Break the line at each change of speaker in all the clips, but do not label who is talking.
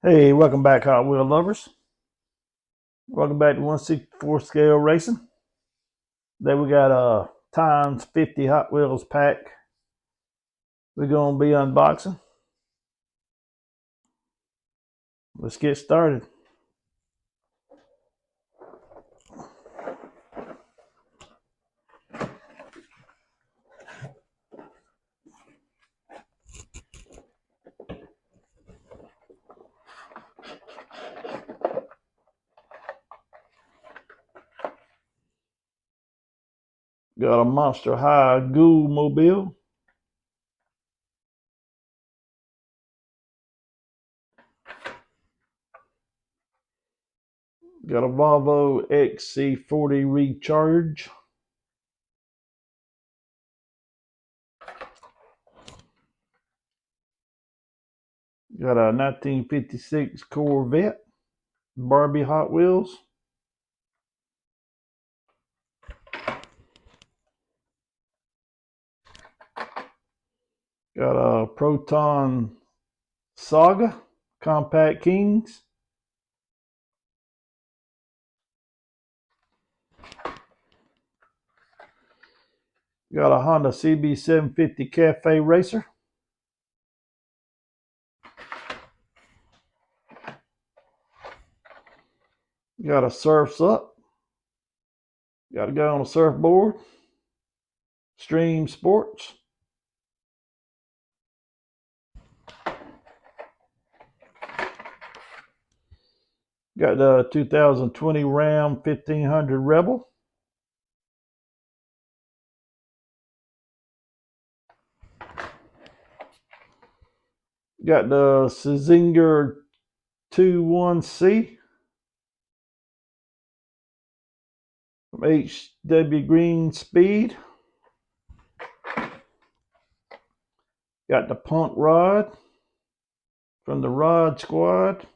Hey, welcome back, Hot Wheel lovers. Welcome back to 1/64 scale racing. Today we got a times 50 Hot Wheels pack we're going to be unboxing. Let's get started. Got a Monster High Ghoul Mobile. Got a Volvo XC40 Recharge. Got a 1956 Corvette Barbie Hot Wheels. Got a Proton Saga Compact Kings. Got a Honda CB750 Cafe Racer. Got a Surf's Up. Got a guy on a surfboard. Stream Sports. Got the 2020 Ram 1500 Rebel. Got the Singer 21C from HW Green Speed. Got the Punk Rod from the Rod Squad.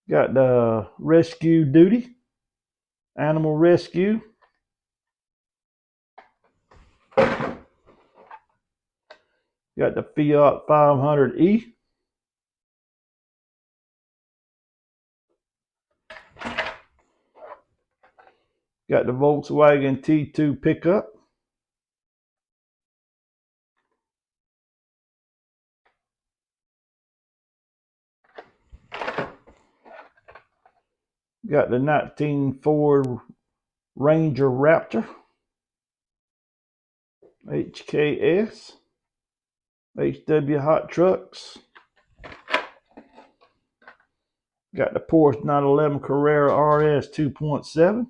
Got the Rescue Duty, Animal Rescue. Got the Fiat 500E. Got the Volkswagen T2 pickup. Got the 19 Ford Ranger Raptor. HKS. HW Hot Trucks. Got the Porsche 911 Carrera RS 2.7.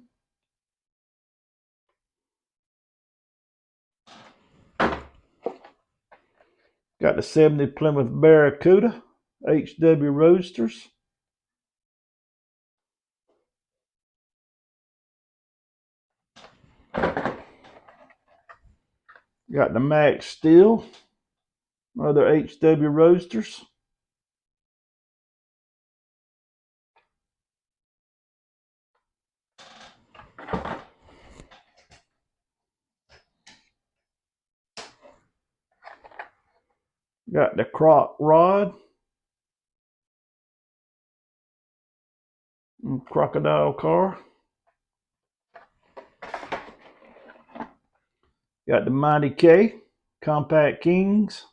Got the 70 Plymouth Barracuda HW Roadsters. Got the Max Steel, other HW Roadsters. Got the Croc Rod, Crocodile Car. Got the Mighty K, Compact Kings.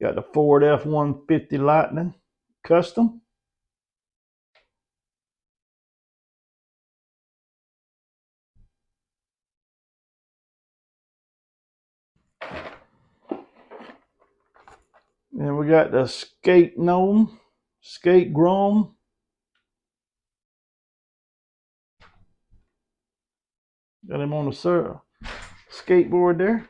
Got the Ford F-150 Lightning Custom. And we got the Skate Gnome, Skate Grom. Got him on the skateboard there.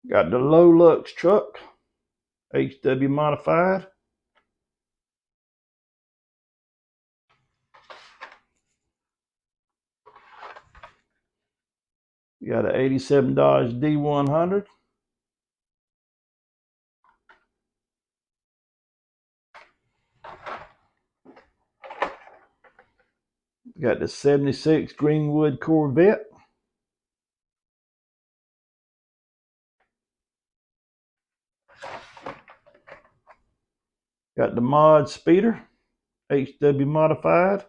Got the Low Lux truck, HW modified. We got an 87 Dodge D100. We got the 76 Greenwood Corvette. Got the Mod Speeder, HW modified.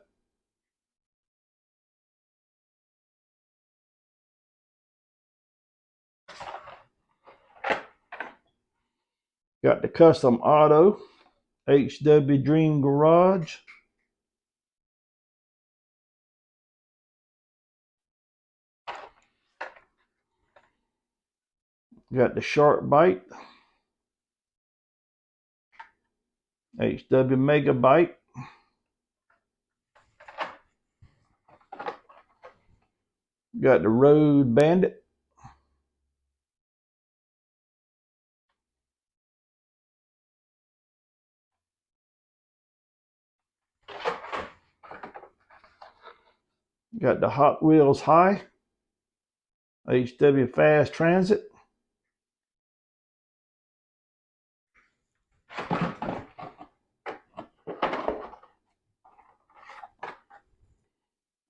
Got the Custom Auto, HW Dream Garage. Got the Shark Bite, HW Megabyte. Got the Road Bandit. Got the Hot Wheels High, HW Fast Transit.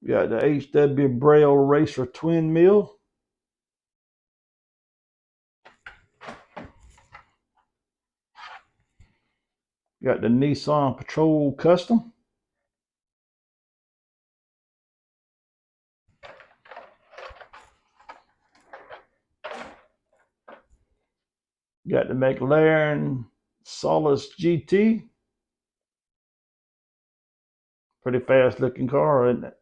Got the HW Braille Racer Twin Mill. Got the Nissan Patrol Custom. Got the McLaren Solus GT. Pretty fast looking car, isn't it?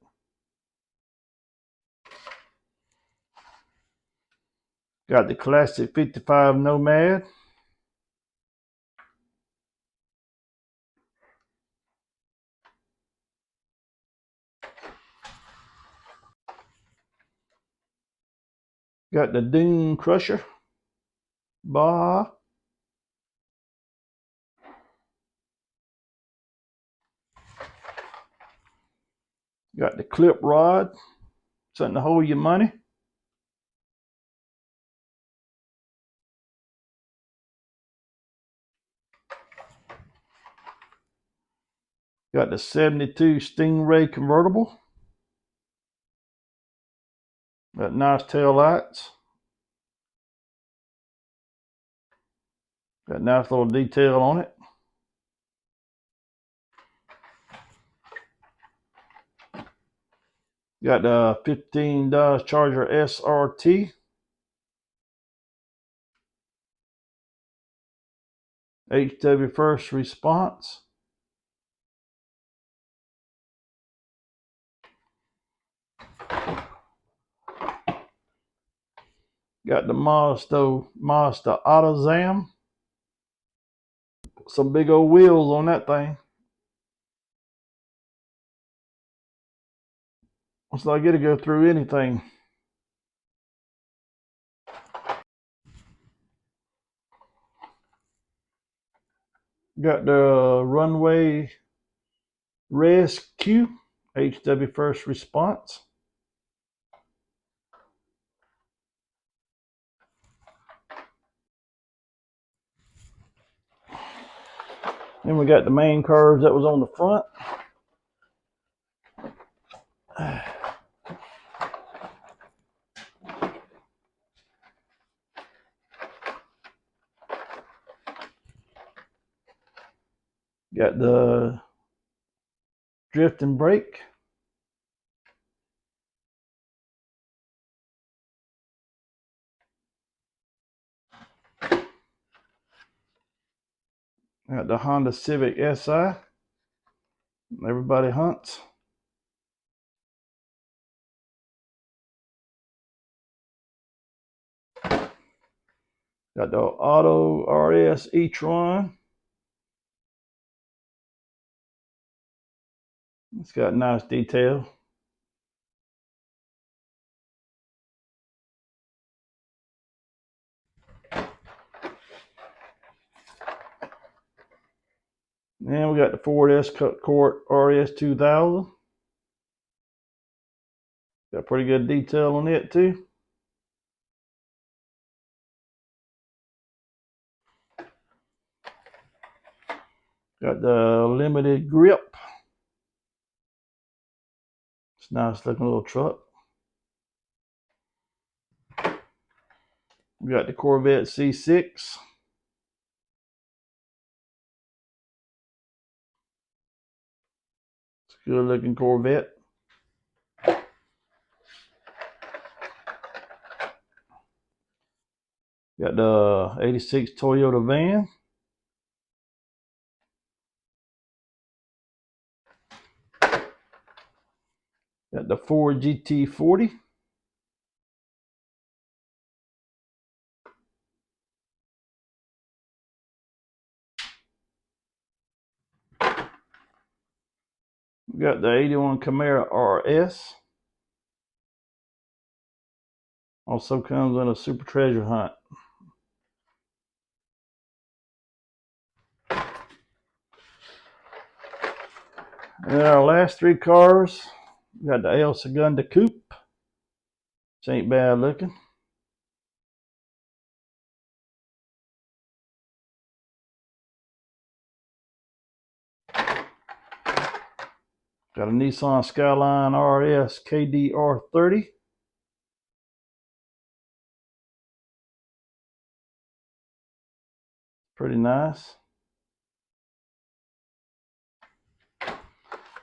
Got the classic 55 Nomad. Got the Dune Crusher. Baja. Got the Clip Rod. Something to hold your money. Got the 72 Stingray convertible. Got nice tail lights. Got nice little detail on it. Got the 15 Dodge Charger SRT. HW First Response. Got the Mazda AutoZam. Some big old wheels on that thing. Looks like it'll go through anything. Got the Runway Rescue, HW First Response. Then we got the main curves that was on the front. Got the drift and brake. Got the Honda Civic Si. Everybody hunts. Got the Auto RS e-tron. It's got nice detail. And we got the Ford Escort RS 2000. Got pretty good detail on it too. Got the limited grip. It's a nice looking little truck. We got the Corvette C6. It's a good looking Corvette. Got the 86 Toyota van. Got the Ford GT40. We got the 81 Camaro RS. Also comes in a Super Treasure Hunt. And our last three cars, we got the El Segundo Coupe. Which ain't bad looking. Got a Nissan Skyline RS KDR30. Pretty nice.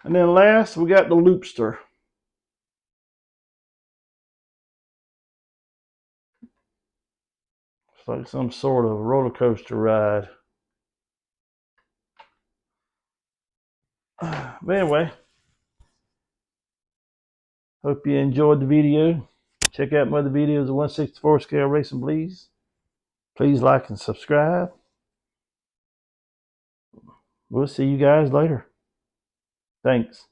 And then last, we got the Loopster. It's like some sort of roller coaster ride. But anyway, hope you enjoyed the video. Check out my other videos of 1/64 scale racing, please. Please like and subscribe. We'll see you guys later. Thanks.